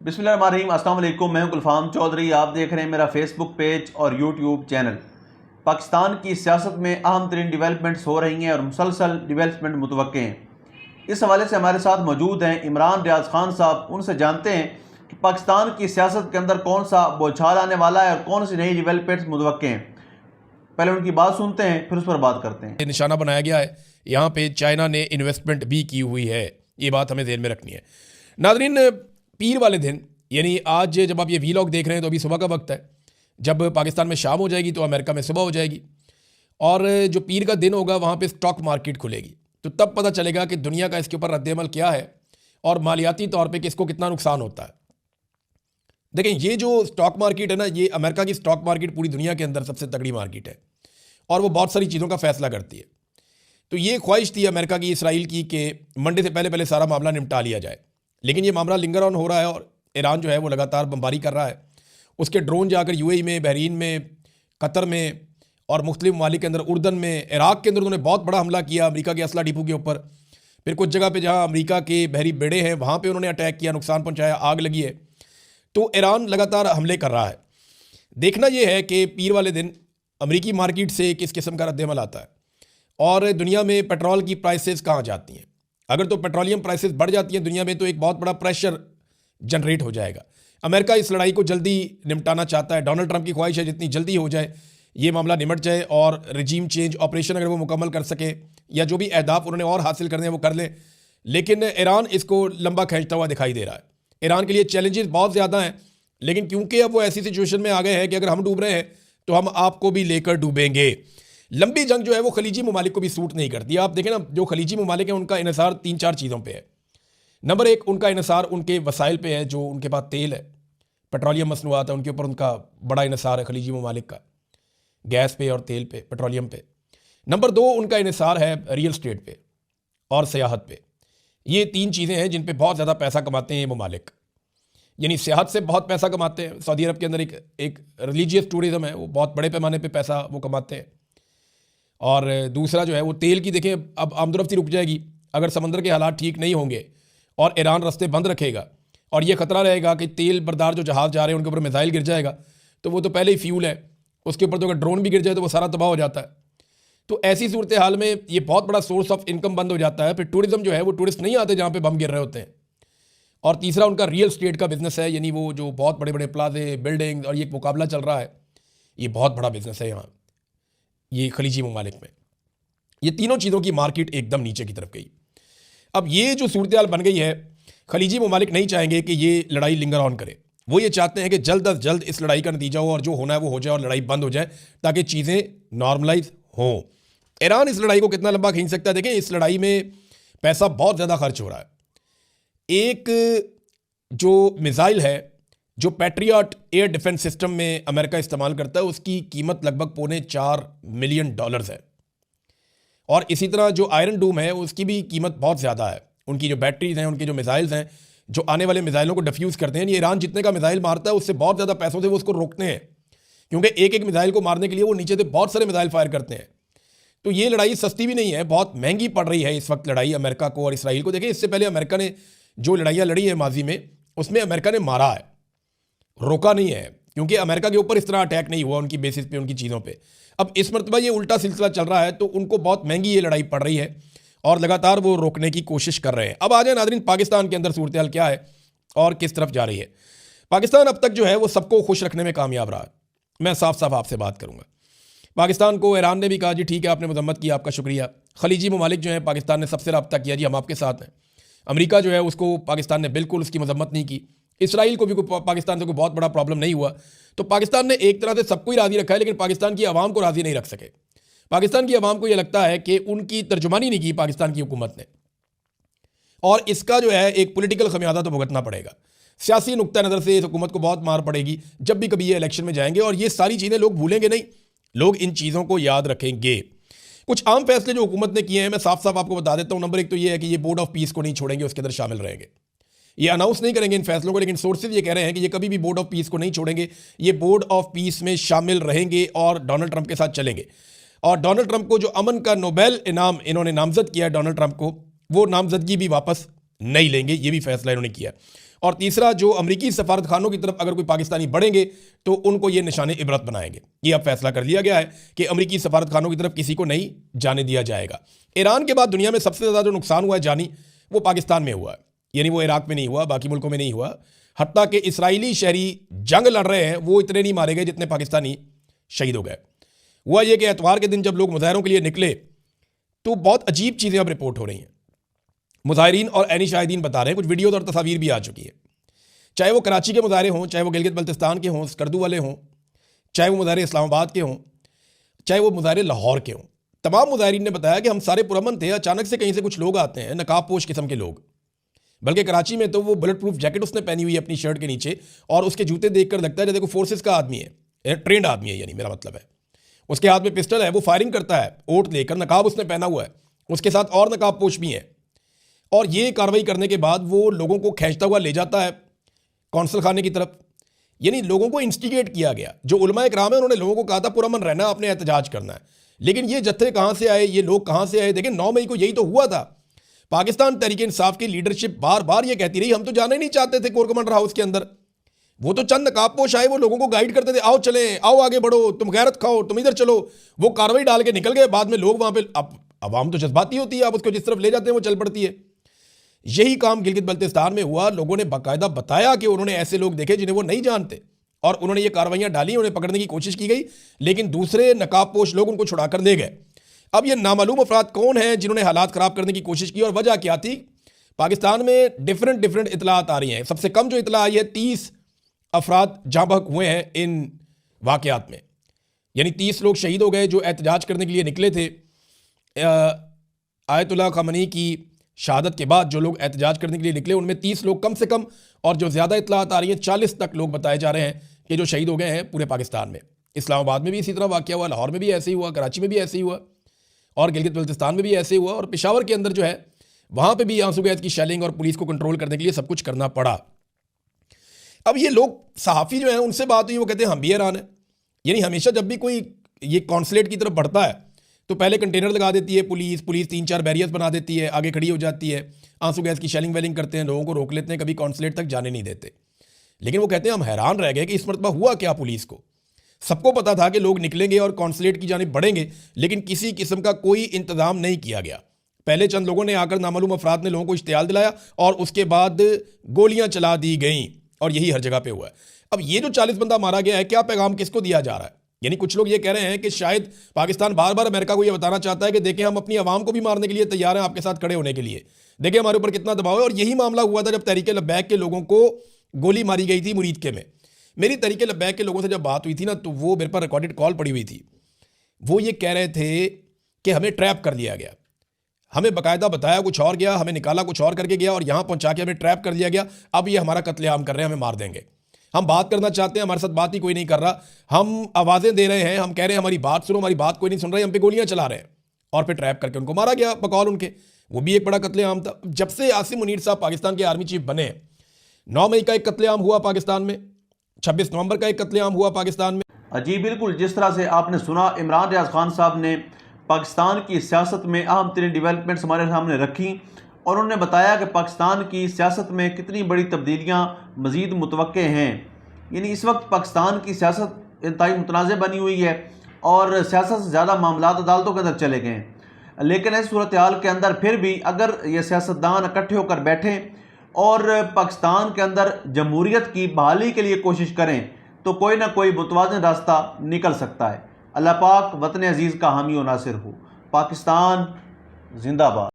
बिस्मिल्लाहिर्रहमानिर्रहीम, अस्सलाम वालेकुम। मैं हूं गुलफाम चौधरी। आप देख रहे हैं मेरा फेसबुक पेज और यूट्यूब चैनल। पाकिस्तान की सियासत में अहम तरीन डिवेलपमेंट्स हो रही हैं और मुसलसल डिवेलपमेंट मुतवक्के हैं। इस हवाले से हमारे साथ मौजूद हैं इमरान रियाज खान साहब। उनसे जानते हैं कि पाकिस्तान की सियासत के अंदर कौन सा बौछार आने वाला है और कौन सी नई डिवेलपमेंट्स मुतवक्के हैं। पहले उनकी बात सुनते हैं, फिर उस पर बात करते हैं। निशाना बनाया गया है, यहाँ पे चाइना ने इन्वेस्टमेंट भी की हुई है, ये बात हमें ध्यान में रखनी है। नादरीन, पीर वाले दिन यानी आज जब आप ये वीलॉग देख रहे हैं तो अभी सुबह का वक्त है। जब पाकिस्तान में शाम हो जाएगी तो अमेरिका में सुबह हो जाएगी, और जो पीर का दिन होगा वहाँ पे स्टॉक मार्केट खुलेगी। तो तब पता चलेगा कि दुनिया का इसके ऊपर रद्द-ए-अमल क्या है और मालियाती तौर पे किसको कितना नुकसान होता है। देखें, ये जो स्टॉक मार्केट है ना, ये अमेरिका की स्टॉक मार्केट पूरी दुनिया के अंदर सबसे तगड़ी मार्केट है और वो बहुत सारी चीज़ों का फैसला करती है। तो ये ख्वाहिश थी अमेरिका की, इसराइल की, कि मंडे से पहले पहले सारा मामला निपटा लिया जाए। लेकिन ये मामला लिंगर ऑन हो रहा है और ईरान जो है वो लगातार बमबारी कर रहा है। उसके ड्रोन जाकर यूएई में, बहरीन में, कतर में और मुख्तलिफ ममालिक के अंदर, उर्दन में, इराक के अंदर उन्होंने बहुत बड़ा हमला किया अमेरिका के असला डिपो के ऊपर। फिर कुछ जगह पे जहाँ अमेरिका के बहरी बेड़े हैं वहाँ पे उन्होंने अटैक किया, नुकसान पहुँचाया, आग लगी है। तो ईरान लगातार हमले कर रहा है। देखना यह है कि पीर वाले दिन अमेरिकी मार्केट से किस किस्म का रद्द-ए-अमल आता है और दुनिया में पेट्रोल की प्राइसेस कहाँ जाती हैं। अगर तो पेट्रोलियम प्राइसेस बढ़ जाती हैं दुनिया में तो एक बहुत बड़ा प्रेशर जनरेट हो जाएगा। अमेरिका इस लड़ाई को जल्दी निपटाना चाहता है। डोनाल्ड ट्रंप की ख्वाहिश है जितनी जल्दी हो जाए ये मामला निमट जाए और रजीम चेंज ऑपरेशन अगर वो मुकम्मल कर सके या जो भी अहदाफ उन्होंने और हासिल करने हैं वो कर लें। लेकिन ईरान इसको लंबा खींचता हुआ दिखाई दे रहा है। ईरान के लिए चैलेंजेस बहुत ज़्यादा हैं, लेकिन क्योंकि अब वो ऐसी सिचुएशन में आ गए हैं कि अगर हम डूब रहे हैं तो हम आपको भी लेकर डूबेंगे। लंबी जंग जो है वो खलीजी ममालिक को भी सूट नहीं करती। आप देखें ना, जो खलीजी ममालिक हैं उनका इन्हिसार 3-4 चीज़ों पे है। नंबर 1, उनका इन्हिसार उनके वसाइल पे है। जो उनके पास तेल है, पेट्रोलियम मसनूआत है, उनके ऊपर उनका बड़ा इन्हिसार है खलीजी ममालिक का, गैस पे और तेल पे, पेट्रोलियम पे। नंबर 2, उनका इन्हिसार है रियल स्टेट पे और सियाहत पे। ये 3 चीज़ें हैं जिन पे बहुत ज़्यादा पैसा कमाते हैं ये ममालिक। यानी सियाहत से बहुत पैसा कमाते हैं। सऊदी अरब के अंदर एक रिलीजियस टूरिज़्म है, वो बहुत बड़े पैमाने पे पैसा वो कमाते हैं। और दूसरा जो है वो तेल की, देखें अब आमदोरफ्ती रुक जाएगी अगर समंदर के हालात ठीक नहीं होंगे और ईरान रास्ते बंद रखेगा और ये ख़तरा रहेगा कि तेल बरदार जो जहाज़ जा रहे हैं उनके ऊपर मिसाइल गिर जाएगा। तो वो तो पहले ही फ्यूल है, उसके ऊपर तो अगर ड्रोन भी गिर जाए तो वो सारा तबाह हो जाता है। तो ऐसी सूरत हाल में ये बहुत बड़ा सोर्स ऑफ इनकम बंद हो जाता है। फिर टूरिज़्म जो है वो टूरिस्ट नहीं आते जहाँ पर बम गिर रहे होते हैं। और तीसरा उनका रियल स्टेट का बिजनेस है, यानी वो जो बहुत बड़े बड़े प्लाजे, बिल्डिंग और ये एक मुकाबला चल रहा है, ये बहुत बड़ा बिजनेस है यहाँ ये खलीजी ममालिक में। ये तीनों चीज़ों की मार्केट एकदम नीचे की तरफ गई। अब ये जो सूरत हाल बन गई है, खलीजी ममालिक नहीं चाहेंगे कि ये लड़ाई लिंगर ऑन करे। वो ये चाहते हैं कि जल्द अज जल्द इस लड़ाई का नतीजा हो और जो होना है वो हो जाए और लड़ाई बंद हो जाए ताकि चीज़ें नॉर्मलाइज हों। ईरान इस लड़ाई को कितना लंबा खींच सकता है? देखें, इस लड़ाई में पैसा बहुत ज़्यादा खर्च हो रहा है। एक जो मिसाइल है, जो पैट्रियट एयर डिफेंस सिस्टम में अमेरिका इस्तेमाल करता है, उसकी कीमत लगभग $4.25 मिलियन है। और इसी तरह जो आयरन डूम है उसकी भी कीमत बहुत ज़्यादा है। उनकी जो बैटरीज हैं, उनके जो मिसाइल्स हैं, जो आने वाले मिसाइलों को डिफ्यूज़ करते हैं, ये ईरान जितने का मिसाइल मारता है उससे बहुत ज़्यादा पैसों से वो उसको रोकते हैं, क्योंकि एक एक मिसाइल को मारने के लिए वो नीचे से बहुत सारे मिसाइल फायर करते हैं। तो ये लड़ाई सस्ती भी नहीं है, बहुत महंगी पड़ रही है इस वक्त लड़ाई अमेरिका को और इसराइल को। देखें, इससे पहले अमेरिका ने जो लड़ाइयाँ लड़ी है माजी में, उसमें अमेरिका ने मारा है, रोका नहीं है, क्योंकि अमेरिका के ऊपर इस तरह अटैक नहीं हुआ उनकी बेसिस पे, उनकी चीज़ों पे। अब इस मरतबा ये उल्टा सिलसिला चल रहा है तो उनको बहुत महंगी ये लड़ाई पड़ रही है और लगातार वो रोकने की कोशिश कर रहे हैं। अब आ जाए नाज़रीन, पाकिस्तान के अंदर सूरत हाल क्या है और किस तरफ जा रही है। पाकिस्तान अब तक जो है वो सबको खुश रखने में कामयाब रहा है। मैं साफ साफ आपसे बात करूँगा। पाकिस्तान को ईरान ने भी कहा जी ठीक है, आपने मजम्मत की, आपका शुक्रिया। खलीजी ममालिक जो है, पाकिस्तान ने सबसे रब्ता किया, जी हम आपके साथ हैं। अमेरिका जो है उसको पाकिस्तान ने बिल्कुल उसकी मजम्मत नहीं की। इसराइल को भी पाकिस्तान से कोई बहुत बड़ा प्रॉब्लम नहीं हुआ। तो पाकिस्तान ने एक तरह से सबको ही राज़ी रखा है, लेकिन पाकिस्तान की आवाम को राज़ी नहीं रख सके। पाकिस्तान की आवाम को यह लगता है कि उनकी तर्जुमानी नहीं की पाकिस्तान की हुकूमत ने, और इसका जो है एक पॉलिटिकल खमियाजा तो भुगतना पड़ेगा। सियासी नुक्ता नज़र से इस हुकूमत को बहुत मार पड़ेगी जब भी कभी ये इलेक्शन में जाएंगे, और ये सारी चीज़ें लोग भूलेंगे नहीं, लोग इन चीज़ों को याद रखेंगे। कुछ आम फैसले जो हुकूमत ने किए हैं मैं साफ साफ आपको बता देता हूँ। नंबर 1 तो ये है कि ये बोर्ड ऑफ पीस को नहीं छोड़ेंगे, उसके अंदर शामिल रहेंगे। ये अनाउंस नहीं करेंगे इन फैसलों को, लेकिन सोर्सेज ये कह रहे हैं कि ये कभी भी बोर्ड ऑफ पीस को नहीं छोड़ेंगे, ये बोर्ड ऑफ पीस में शामिल रहेंगे और डोनाल्ड ट्रंप के साथ चलेंगे। और डोनाल्ड ट्रंप को जो अमन का नोबेल इनाम इन्होंने नामजद किया है डोनाल्ड ट्रंप को, वो नामजदगी भी वापस नहीं लेंगे, ये भी फैसला इन्होंने किया। और तीसरा, जो अमरीकी सफारतखानों की तरफ अगर कोई पाकिस्तानी बढ़ेंगे तो उनको ये निशाने इबरत बनाएंगे। ये अब फैसला कर लिया गया है कि अमरीकी सफारतखानों की तरफ किसी को नहीं जाने दिया जाएगा। ईरान के बाद दुनिया में सबसे ज़्यादा जो नुकसान हुआ है जानी, वो पाकिस्तान में हुआ है। यानी वो इराक में नहीं हुआ, बाकी मुल्कों में नहीं हुआ। हत्ता कि इसराइली शहरी जंग लड़ रहे हैं वो इतने नहीं मारे गए जितने पाकिस्तानी शहीद हो गए। हुआ ये कि एतवार के दिन जब लोग मुजाहरों के लिए निकले तो बहुत अजीब चीज़ें अब रिपोर्ट हो रही हैं। मुजाहिरीन और ऐनी शाहिदीन बता रहे हैं, कुछ वीडियोज़ और तस्वीर भी आ चुकी है। चाहे वो कराची के मुजाहरे हों, चाहे वो गिलगित बल्तिस्तान के हों, स्कर्दू वाले हों, चाहे वो मुजाहरे इस्लामाबाद के हों, चाहे वो मुजाहरे लाहौर के हों, तमाम मुजाहिरीन ने बताया कि हम सारे पुरअमन थे, अचानक से कहीं से कुछ लोग आते हैं, नकाब पोश किस्म के लोग। बल्कि कराची में तो वो बुलेट प्रूफ जैकेट उसने पहनी हुई है अपनी शर्ट के नीचे, और उसके जूते देखकर लगता है जैसे कोई फोर्सेस का आदमी है, ट्रेंड आदमी है, यानी मेरा मतलब है। उसके हाथ में पिस्टल है, वो फायरिंग करता है ओट लेकर, नकाब उसने पहना हुआ है, उसके साथ और नकाब पोश भी है। और ये कार्रवाई करने के बाद वो लोगों को खींचता हुआ ले जाता है कौंसल खाने की तरफ। यानी लोगों को इंस्टिगेट किया गया। जो उलमा इकराम है उन्होंने लोगों को कहा था पुरअमन रहना, आपने एहतजाज करना है। लेकिन ये जत्थे कहाँ से आए, ये लोग कहाँ से आए? देखिए 9 मई को यही तो हुआ था। पाकिस्तान तहरीक इंसाफ की लीडरशिप बार बार ये कहती रही हम तो जाना ही नहीं चाहते थे कोर कमांडर हाउस के अंदर। वो तो चंद नकाबपोश आए, वो लोगों को गाइड करते थे, आओ चले, आओ आगे बढ़ो, तुम गैरत खाओ, तुम इधर चलो। वो कार्रवाई डाल के निकल गए। बाद में लोग वहाँ पे, अब अवाम तो जज्बाती होती है, आप उसको जिस तरफ ले जाते हैं वो चल पड़ती है। यही काम गिलगित बल्तिस्तान में हुआ। लोगों ने बाकायदा बताया कि उन्होंने ऐसे लोग देखे जिन्हें वो नहीं जानते, और उन्होंने ये कार्रवाइयां डाली, उन्हें पकड़ने की कोशिश की गई, लेकिन दूसरे नकाबपोश लोग उनको छुड़ाकर ले गए। अब ये नामालूम अफराद कौन हैं जिन्होंने हालात ख़राब करने की कोशिश की और वजह क्या थी? पाकिस्तान में डिफरेंट इतलात आ रही हैं। सबसे कम जो इतला आई है, 30 अफराद जहाँ बहक हुए हैं इन वाक़यात में। यानी 30 लोग शहीद हो गए जो एहतजाज करने के लिए निकले थे। आयतुल्लाह ख़ामेनी की शहादत के बाद जो लोग एहतजाज करने के लिए निकले उनमें 30 लोग कम से कम, और जो ज़्यादा इतलात आ रही हैं 40 तक लोग बताए जा रहे हैं कि जो शहीद हो गए हैं पूरे पाकिस्तान में। इस्लामाबाद में भी इसी तरह वाक़या हुआ, लाहौर में भी ऐसे ही हुआ, कराची में भी ऐसे ही हुआ, और गिलगित बल्तिस्तान में भी ऐसे हुआ, और पेशावर के अंदर जो है वहाँ पे भी आंसू गैस की शेलिंग और पुलिस को कंट्रोल करने के लिए सब कुछ करना पड़ा। अब ये लोग सहाफ़ी जो हैं उनसे बात हुई, वो कहते हैं हम भी हैरान हैं। यानी हमेशा जब भी कोई ये कॉन्सुलेट की तरफ बढ़ता है तो पहले कंटेनर लगा देती है पुलिस 3-4 बैरियर्स बना देती है, आगे खड़ी हो जाती है, आंसू गैस की शेलिंग वेलिंग करते हैं, लोगों को रोक लेते हैं, कभी कॉन्सुलेट तक जाने नहीं देते। लेकिन वो कहते हैं हम हैरान रह गए कि इस मरतबा हुआ क्या पुलिस को। सबको पता था कि लोग निकलेंगे और कॉन्सुलेट की जानिब बढ़ेंगे, लेकिन किसी किस्म का कोई इंतजाम नहीं किया गया। पहले चंद लोगों ने आकर नामालूम अफराद ने लोगों को इश्तियाल दिलाया और उसके बाद गोलियां चला दी गईं, और यही हर जगह पे हुआ है। अब ये जो 40 बंदा मारा गया है, क्या पैगाम किसको दिया जा रहा है? यानी कुछ लोग ये कह रहे हैं कि शायद पाकिस्तान बार बार अमेरिका को ये बताना चाहता है कि देखें हम अपनी आवाम को भी मारने के लिए तैयार हैं, आपके साथ खड़े होने के लिए, देखें हमारे ऊपर कितना दबाव है। और यही मामला हुआ था जब तहरीक लब्बैक के लोगों को गोली मारी गई थी मुरीदके में। मेरी तहरीक लब्बैक के लोगों से जब बात हुई थी ना, तो वो मेरे पर रिकॉर्डेड कॉल पड़ी हुई थी। वो ये कह रहे थे कि हमें ट्रैप कर लिया गया, हमें बाकायदा बताया कुछ और गया, हमें निकाला कुछ और करके गया, और यहाँ पहुँचा के हमें ट्रैप कर लिया गया। अब ये हमारा कत्लेआम कर रहे हैं, हमें मार देंगे। हम बात करना चाहते हैं, हमारे साथ बात ही कोई नहीं कर रहा। हम आवाज़ें दे रहे हैं, हम कह रहे हैं हमारी बात सुनो, हमारी बात कोई नहीं सुन रहा है, हम पे गोलियां चला रहे हैं। और फिर ट्रैप करके उनको मारा गया बकौल उनके। वो भी एक बड़ा कत्लेआम था। जब से आसिम मुनीर साहब पाकिस्तान के आर्मी चीफ बने, 9 मई का एक कत्लेआम हुआ पाकिस्तान में, 26 नवंबर का एक कत्लेआम हुआ पाकिस्तान में। जी बिल्कुल, जिस तरह से आपने सुना, इमरान रियाज खान साहब ने पाकिस्तान की सियासत में अहम तरीन डेवलपमेंट्स हमारे सामने रखी, और उन्होंने बताया कि पाकिस्तान की सियासत में कितनी बड़ी तब्दीलियाँ मज़ीद मुतवक्के हैं। यानी इस वक्त पाकिस्तान की सियासत इंतहाई मुतनाज़ बनी हुई है, और सियासत से ज़्यादा मामलात अदालतों के अंदर चले गए हैं। लेकिन इस सूरत हाल के अंदर फिर भी अगर ये सियासतदान इकट्ठे होकर बैठें और पाकिस्तान के अंदर जमहूरियत की बहाली के लिए कोशिश करें, तो कोई ना कोई मुतवाज़िन रास्ता निकल सकता है। अल्लाह पाक वतन अजीज़ का हामी और नासिर हो। पाकिस्तान जिंदाबाद।